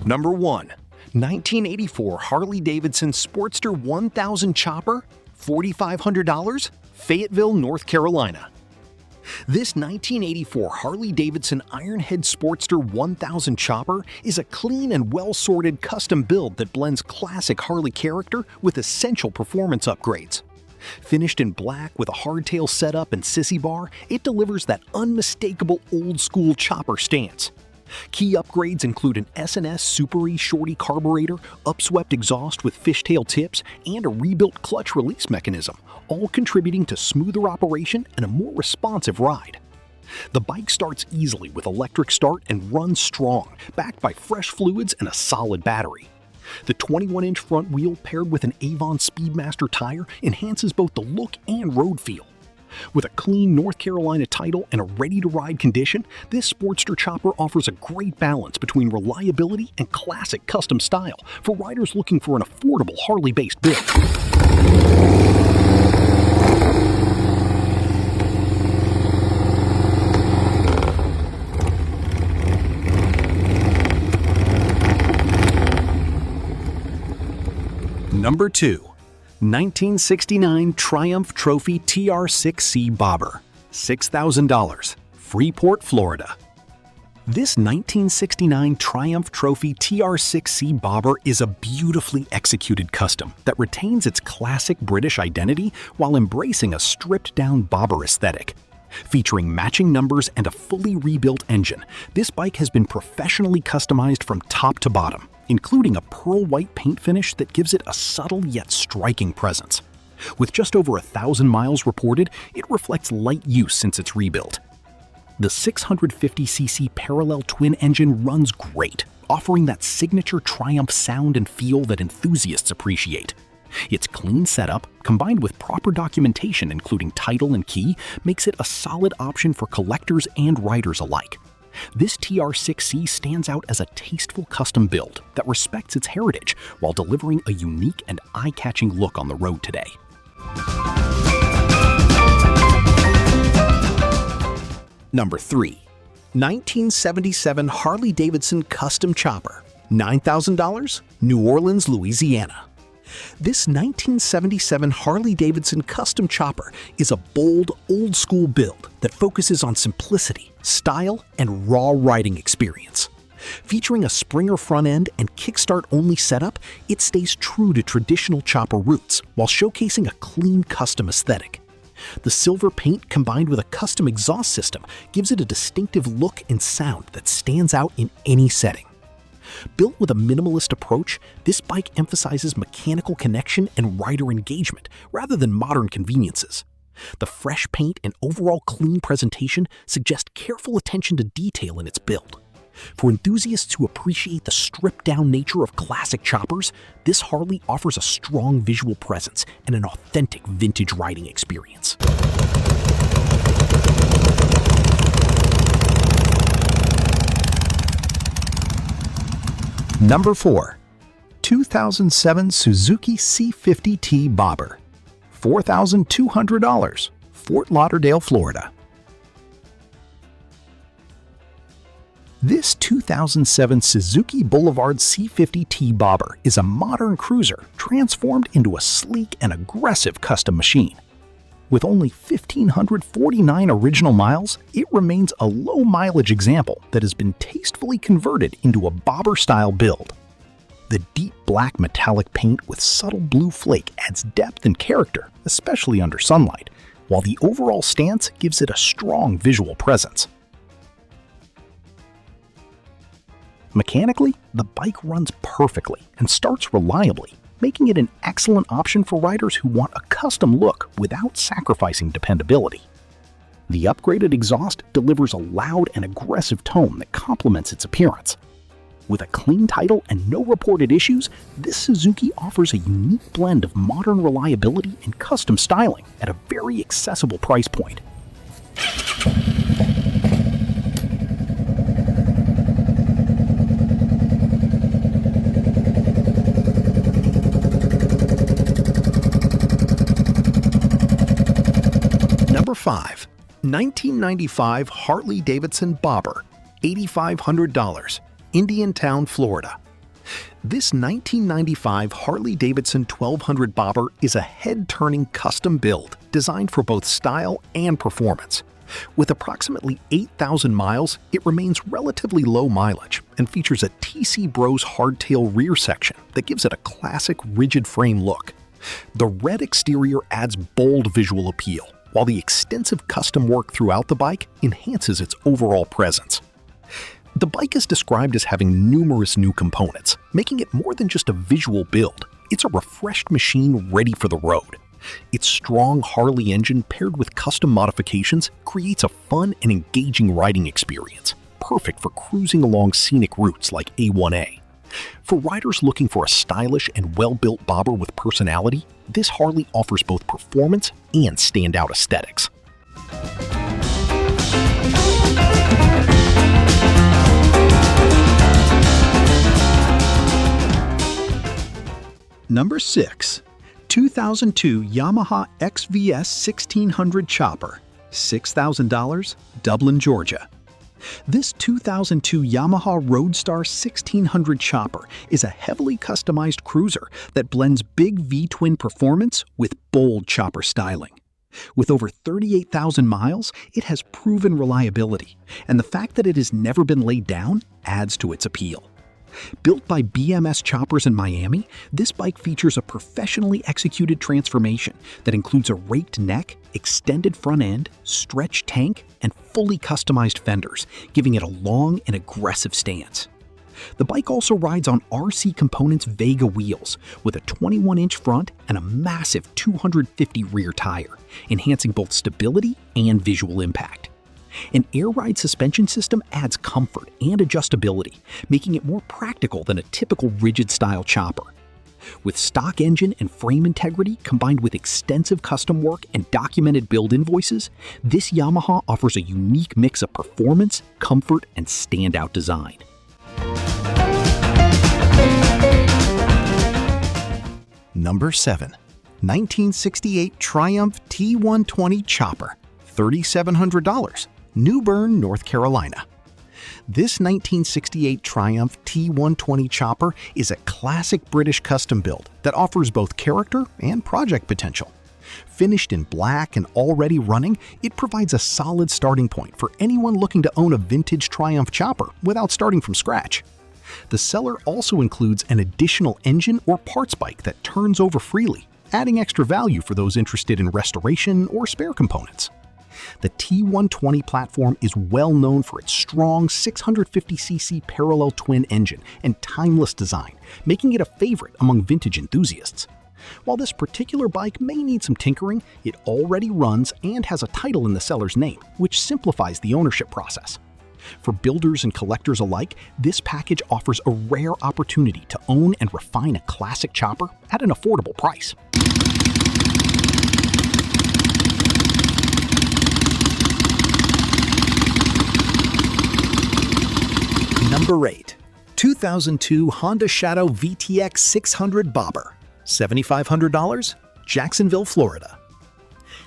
Number 1. 1984 Harley-Davidson Sportster 1000 Chopper, $4,500, Fayetteville, North Carolina. This 1984 Harley-Davidson Ironhead Sportster 1000 Chopper is a clean and well-sorted custom build that blends classic Harley character with essential performance upgrades. Finished in black with a hardtail setup and sissy bar, it delivers that unmistakable old-school chopper stance. Key upgrades include an S&S Super E Shorty carburetor, upswept exhaust with fishtail tips, and a rebuilt clutch release mechanism, all contributing to smoother operation and a more responsive ride. The bike starts easily with electric start and runs strong, backed by fresh fluids and a solid battery. The 21-inch front wheel paired with an Avon Speedmaster tire enhances both the look and road feel. With a clean North Carolina title and a ready-to-ride condition, this Sportster chopper offers a great balance between reliability and classic custom style for riders looking for an affordable Harley-based build. Number 2. 1969 Triumph Trophy TR6C Bobber, $6,000, Freeport, Florida. This 1969 Triumph Trophy TR6C Bobber is a beautifully executed custom that retains its classic British identity while embracing a stripped-down bobber aesthetic. Featuring matching numbers and a fully rebuilt engine, this bike has been professionally customized from top to bottom, including a pearl white paint finish that gives it a subtle yet striking presence. With just over 1,000 miles reported, it reflects light use since its rebuild. The 650cc parallel twin engine runs great, offering that signature Triumph sound and feel that enthusiasts appreciate. Its clean setup, combined with proper documentation including title and key, makes it a solid option for collectors and riders alike. This TR6C stands out as a tasteful custom build that respects its heritage while delivering a unique and eye-catching look on the road today. Number 3. 1977 Harley-Davidson Custom Chopper, $9,000, New Orleans, Louisiana. This 1977 Harley-Davidson Custom Chopper is a bold, old-school build that focuses on simplicity, style, and raw riding experience. Featuring a Springer front end and kickstart-only setup, it stays true to traditional chopper roots while showcasing a clean custom aesthetic. The silver paint combined with a custom exhaust system gives it a distinctive look and sound that stands out in any setting. Built with a minimalist approach, this bike emphasizes mechanical connection and rider engagement rather than modern conveniences. The fresh paint and overall clean presentation suggest careful attention to detail in its build. For enthusiasts who appreciate the stripped-down nature of classic choppers, this Harley offers a strong visual presence and an authentic vintage riding experience. Number 4. 2007 Suzuki C50T Bobber, $4,200, Fort Lauderdale, Florida. This 2007 Suzuki Boulevard C50T Bobber is a modern cruiser transformed into a sleek and aggressive custom machine. With only 1,549 original miles, it remains a low-mileage example that has been tastefully converted into a bobber-style build. The deep black metallic paint with subtle blue flake adds depth and character, especially under sunlight, while the overall stance gives it a strong visual presence. Mechanically, the bike runs perfectly and starts reliably, making it an excellent option for riders who want a custom look without sacrificing dependability. The upgraded exhaust delivers a loud and aggressive tone that complements its appearance. With a clean title and no reported issues, this Suzuki offers a unique blend of modern reliability and custom styling at a very accessible price point. Number 5. 1995 Harley-Davidson Bobber, $8,500, Indiantown, Florida, This 1995 Harley-Davidson 1200 bobber is a head-turning custom build designed for both style and performance. With approximately 8,000 miles, it remains relatively low mileage and features a TC Bros hardtail rear section that gives it a classic rigid frame look. The red exterior adds bold visual appeal, while the extensive custom work throughout the bike enhances its overall presence. The bike is described as having numerous new components, making it more than just a visual build. It's a refreshed machine ready for the road. Its strong Harley engine paired with custom modifications creates a fun and engaging riding experience, perfect for cruising along scenic routes like A1A. For riders looking for a stylish and well-built bobber with personality, this Harley offers both performance and standout aesthetics. Number 6. 2002 Yamaha XVS1600 Chopper, $6,000, Dublin, Georgia. This 2002 Yamaha Roadstar 1600 Chopper is a heavily customized cruiser that blends big V-twin performance with bold chopper styling. With over 38,000 miles, it has proven reliability, and the fact that it has never been laid down adds to its appeal. Built by BMS Choppers in Miami, this bike features a professionally executed transformation that includes a raked neck, extended front end, stretched tank, and fully customized fenders, giving it a long and aggressive stance. The bike also rides on RC Components Vega wheels with a 21-inch front and a massive 250 rear tire, enhancing both stability and visual impact. An air ride suspension system adds comfort and adjustability, making it more practical than a typical rigid-style chopper. With stock engine and frame integrity combined with extensive custom work and documented build invoices, this Yamaha offers a unique mix of performance, comfort, and standout design. Number 7. 1968 Triumph T120 Chopper, $3,700, New Bern, North Carolina. This 1968 Triumph T120 Chopper is a classic British custom build that offers both character and project potential. Finished in black and already running, it provides a solid starting point for anyone looking to own a vintage Triumph chopper without starting from scratch. The seller also includes an additional engine or parts bike that turns over freely, adding extra value for those interested in restoration or spare components. The T120 platform is well known for its strong 650cc parallel twin engine and timeless design, making it a favorite among vintage enthusiasts. While this particular bike may need some tinkering, it already runs and has a title in the seller's name, which simplifies the ownership process. For builders and collectors alike, this package offers a rare opportunity to own and refine a classic chopper at an affordable price. Number 8. 2002 Honda Shadow VTX 600 Bobber, $7,500, Jacksonville, Florida.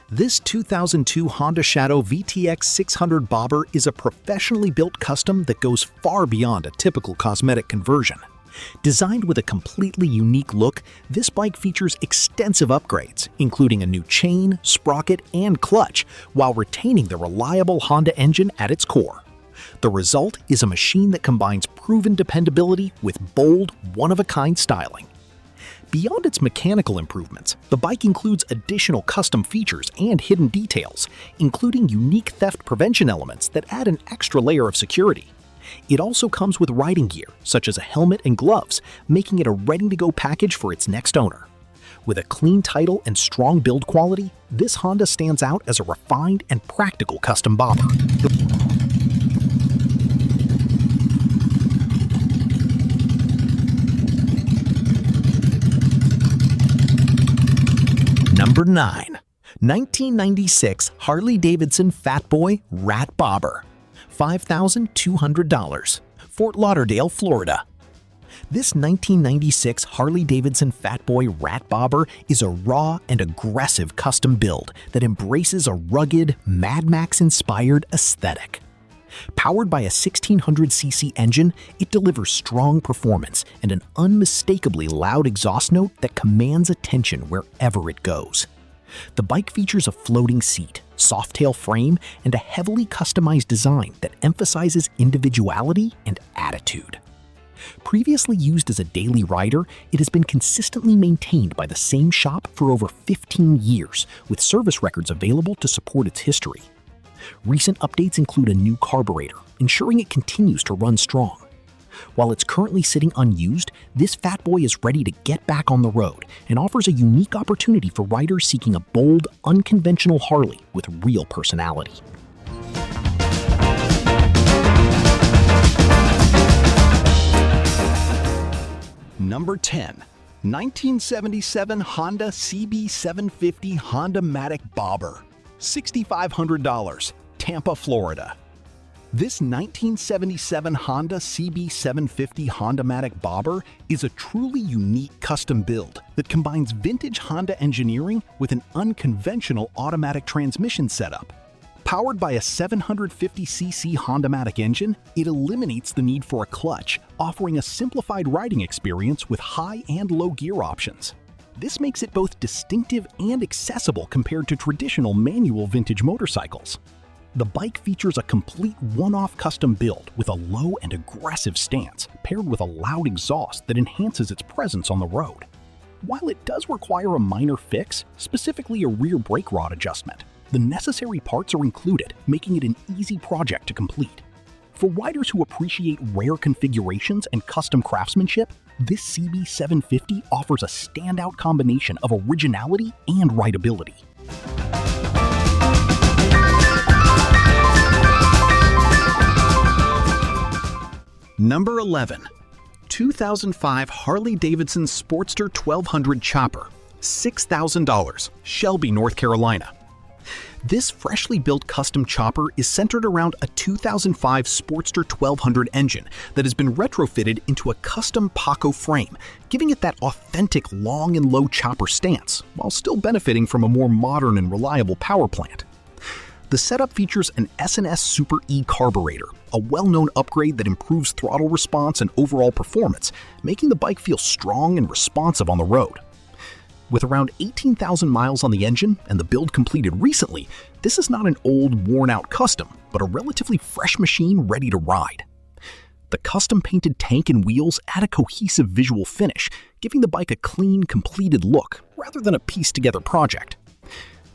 This 2002 Honda Shadow VTX 600 Bobber is a professionally built custom that goes far beyond a typical cosmetic conversion. Designed with a completely unique look, this bike features extensive upgrades, including a new chain, sprocket, and clutch, while retaining the reliable Honda engine at its core. The result is a machine that combines proven dependability with bold, one-of-a-kind styling. Beyond its mechanical improvements, the bike includes additional custom features and hidden details, including unique theft prevention elements that add an extra layer of security. It also comes with riding gear, such as a helmet and gloves, making it a ready-to-go package for its next owner. With a clean title and strong build quality, this Honda stands out as a refined and practical custom bobber. Number 9. 1996 Harley-Davidson Fat Boy Rat Bobber, $5,200, Fort Lauderdale, Florida. This 1996 Harley-Davidson Fat Boy Rat Bobber is a raw and aggressive custom build that embraces a rugged, Mad Max-inspired aesthetic. Powered by a 1600cc engine, it delivers strong performance and an unmistakably loud exhaust note that commands attention wherever it goes. The bike features a floating seat, soft-tail frame, and a heavily customized design that emphasizes individuality and attitude. Previously used as a daily rider, it has been consistently maintained by the same shop for over 15 years, with service records available to support its history. Recent updates include a new carburetor, ensuring it continues to run strong. While it's currently sitting unused, this fat boy is ready to get back on the road and offers a unique opportunity for riders seeking a bold, unconventional Harley with real personality. Number 10. 1977 Honda CB750 Honda-matic Bobber, $6,500, Tampa, Florida. This 1977 Honda CB750 Honda-matic Bobber is a truly unique custom build that combines vintage Honda engineering with an unconventional automatic transmission setup. Powered by a 750cc Honda-matic engine, it eliminates the need for a clutch, offering a simplified riding experience with high and low gear options. This makes it both distinctive and accessible compared to traditional manual vintage motorcycles. The bike features a complete one-off custom build with a low and aggressive stance, paired with a loud exhaust that enhances its presence on the road. While it does require a minor fix, specifically a rear brake rod adjustment, the necessary parts are included, making it an easy project to complete. For riders who appreciate rare configurations and custom craftsmanship, this CB750 offers a standout combination of originality and rideability. Number 11. 2005 Harley-Davidson Sportster 1200 Chopper, $6,000, Shelby, North Carolina. This freshly built custom chopper is centered around a 2005 Sportster 1200 engine that has been retrofitted into a custom Paco frame, giving it that authentic long and low chopper stance, while still benefiting from a more modern and reliable power plant. The setup features an S&S Super E carburetor, a well-known upgrade that improves throttle response and overall performance, making the bike feel strong and responsive on the road. With around 18,000 miles on the engine and the build completed recently, this is not an old, worn-out custom, but a relatively fresh machine ready to ride. The custom-painted tank and wheels add a cohesive visual finish, giving the bike a clean, completed look, rather than a pieced-together project.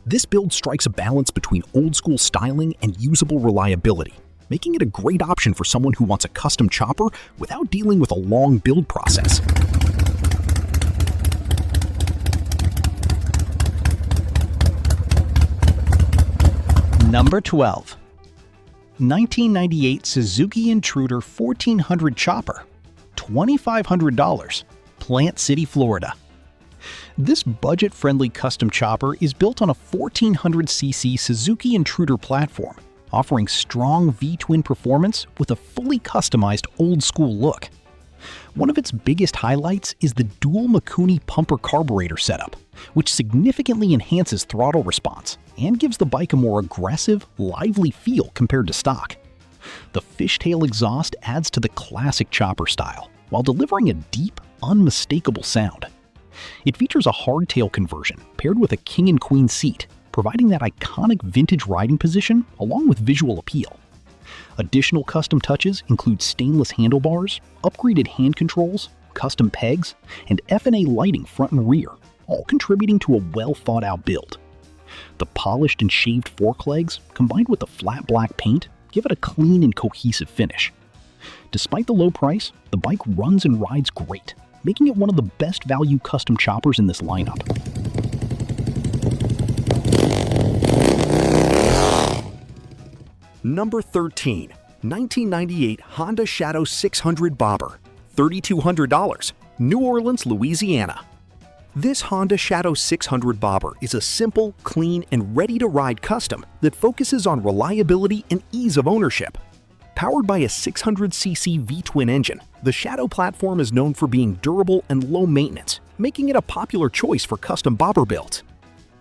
This build strikes a balance between old-school styling and usable reliability, making it a great option for someone who wants a custom chopper without dealing with a long build process. Number 12. 1998 Suzuki Intruder 1400 Chopper, $2,500, Plant City, Florida. This budget-friendly custom chopper is built on a 1400cc Suzuki Intruder platform, offering strong V-twin performance with a fully customized old-school look. One of its biggest highlights is the dual Mikuni pumper carburetor setup, which significantly enhances throttle response and gives the bike a more aggressive, lively feel compared to stock. The fishtail exhaust adds to the classic chopper style, while delivering a deep, unmistakable sound. It features a hardtail conversion paired with a king and queen seat, providing that iconic vintage riding position along with visual appeal. Additional custom touches include stainless handlebars, upgraded hand controls, custom pegs, and F&A lighting front and rear, all contributing to a well-thought-out build. The polished and shaved fork legs, combined with the flat black paint, give it a clean and cohesive finish. Despite the low price, the bike runs and rides great, making it one of the best value custom choppers in this lineup. Number 13. 1998 Honda Shadow 600 Bobber, $3,200, New Orleans, Louisiana. This Honda Shadow 600 Bobber is a simple, clean, and ready-to-ride custom that focuses on reliability and ease of ownership. Powered by a 600cc V-twin engine, the Shadow platform is known for being durable and low maintenance, making it a popular choice for custom bobber builds.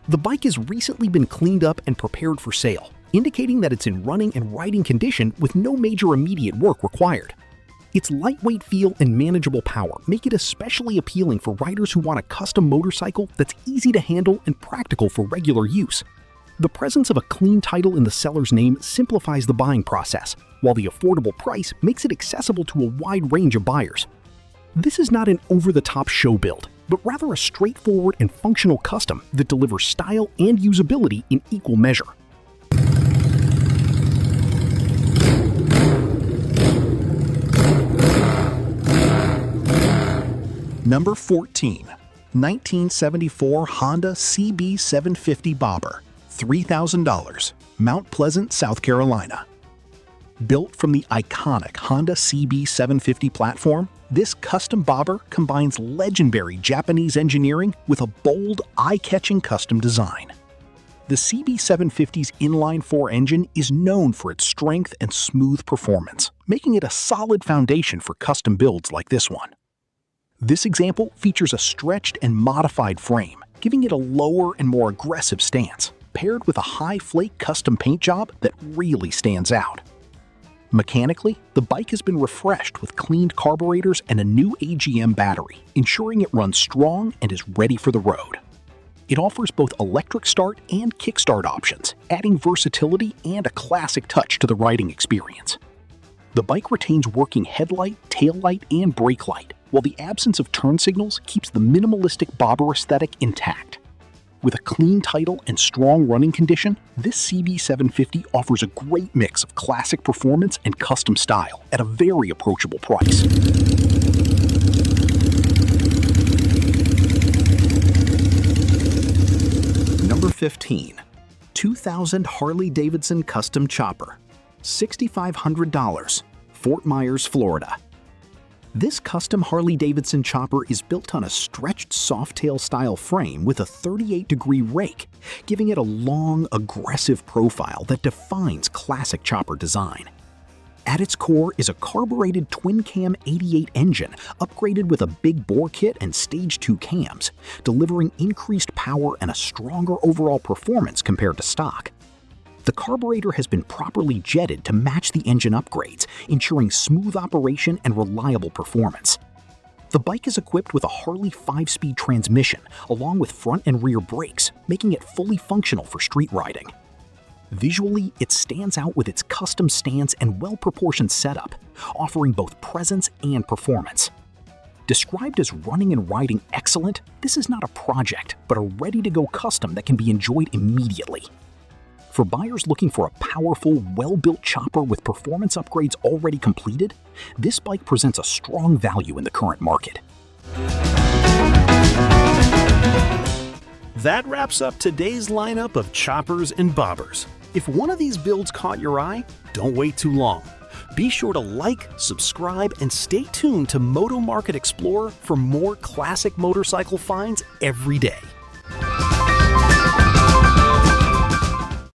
The bike has recently been cleaned up and prepared for sale, indicating that it's in running and riding condition with no major immediate work required. Its lightweight feel and manageable power make it especially appealing for riders who want a custom motorcycle that's easy to handle and practical for regular use. The presence of a clean title in the seller's name simplifies the buying process, while the affordable price makes it accessible to a wide range of buyers. This is not an over-the-top show build, but rather a straightforward and functional custom that delivers style and usability in equal measure. Number 14. 1974 Honda CB750 Bobber, $3,000, Mount Pleasant, South Carolina. Built from the iconic Honda CB750 platform, this custom bobber combines legendary Japanese engineering with a bold, eye-catching custom design. The CB750's inline-4 engine is known for its strength and smooth performance, making it a solid foundation for custom builds like this one. This example features a stretched and modified frame, giving it a lower and more aggressive stance, paired with a high-flake custom paint job that really stands out. Mechanically, the bike has been refreshed with cleaned carburetors and a new AGM battery, ensuring it runs strong and is ready for the road. It offers both electric start and kickstart options, adding versatility and a classic touch to the riding experience. The bike retains working headlight, taillight, and brake light, while the absence of turn signals keeps the minimalistic bobber aesthetic intact. With a clean title and strong running condition, this CB750 offers a great mix of classic performance and custom style at a very approachable price. Number 15. 2000 Harley-Davidson Custom Chopper, $6,500, Fort Myers, Florida. This custom Harley-Davidson chopper is built on a stretched softail style frame with a 38-degree rake, giving it a long, aggressive profile that defines classic chopper design. At its core is a carbureted twin-cam 88 engine upgraded with a big bore kit and stage 2 cams, delivering increased power and a stronger overall performance compared to stock. The carburetor has been properly jetted to match the engine upgrades, ensuring smooth operation and reliable performance. The bike is equipped with a Harley 5-speed transmission, along with front and rear brakes, making it fully functional for street riding. Visually, it stands out with its custom stance and well-proportioned setup, offering both presence and performance. Described as running and riding excellent, this is not a project, but a ready-to-go custom that can be enjoyed immediately. For buyers looking for a powerful, well-built chopper with performance upgrades already completed, this bike presents a strong value in the current market. That wraps up today's lineup of choppers and bobbers. If one of these builds caught your eye, don't wait too long. Be sure to like, subscribe, and stay tuned to Moto Market Explorer for more classic motorcycle finds every day.